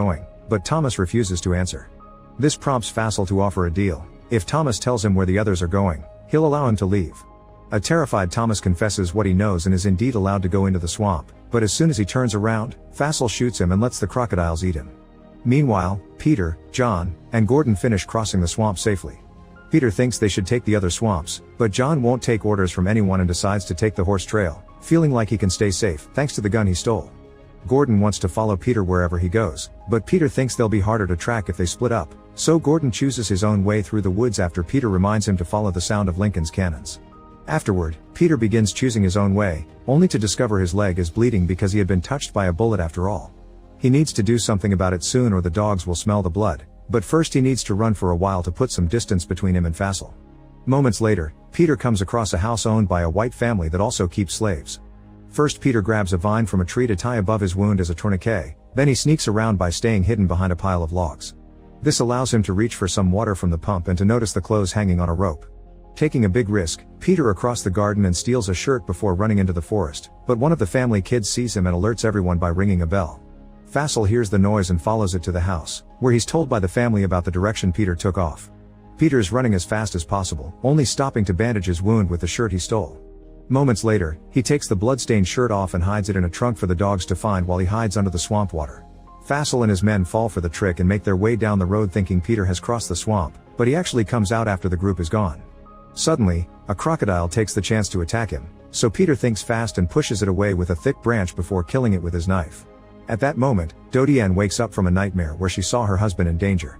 going, but Thomas refuses to answer. This prompts Fassel to offer a deal. If Thomas tells him where the others are going, he'll allow him to leave. A terrified Thomas confesses what he knows and is indeed allowed to go into the swamp, but as soon as he turns around, Fassel shoots him and lets the crocodiles eat him. Meanwhile, Peter, John, and Gordon finish crossing the swamp safely. Peter thinks they should take the other swamps, but John won't take orders from anyone and decides to take the horse trail, feeling like he can stay safe thanks to the gun he stole. Gordon wants to follow Peter wherever he goes, but Peter thinks they'll be harder to track if they split up, so Gordon chooses his own way through the woods after Peter reminds him to follow the sound of Lincoln's cannons. Afterward, Peter begins choosing his own way, only to discover his leg is bleeding because he had been touched by a bullet after all. He needs to do something about it soon or the dogs will smell the blood, but first he needs to run for a while to put some distance between him and Fassel. Moments later, Peter comes across a house owned by a white family that also keeps slaves. First Peter grabs a vine from a tree to tie above his wound as a tourniquet, then he sneaks around by staying hidden behind a pile of logs. This allows him to reach for some water from the pump and to notice the clothes hanging on a rope. Taking a big risk, Peter across the garden and steals a shirt before running into the forest, but one of the family kids sees him and alerts everyone by ringing a bell. Fassel hears the noise and follows it to the house, where he's told by the family about the direction Peter took off. Peter's running as fast as possible, only stopping to bandage his wound with the shirt he stole. Moments later, he takes the bloodstained shirt off and hides it in a trunk for the dogs to find while he hides under the swamp water. Fassel and his men fall for the trick and make their way down the road thinking Peter has crossed the swamp, but he actually comes out after the group is gone. Suddenly, a crocodile takes the chance to attack him, so Peter thinks fast and pushes it away with a thick branch before killing it with his knife. At that moment, Dodiane wakes up from a nightmare where she saw her husband in danger.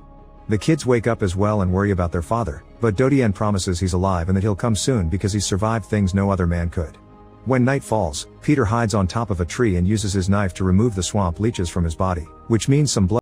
The kids wake up as well and worry about their father, but Dodiane promises he's alive and that he'll come soon because he's survived things no other man could. When night falls, Peter hides on top of a tree and uses his knife to remove the swamp leeches from his body, which means some blood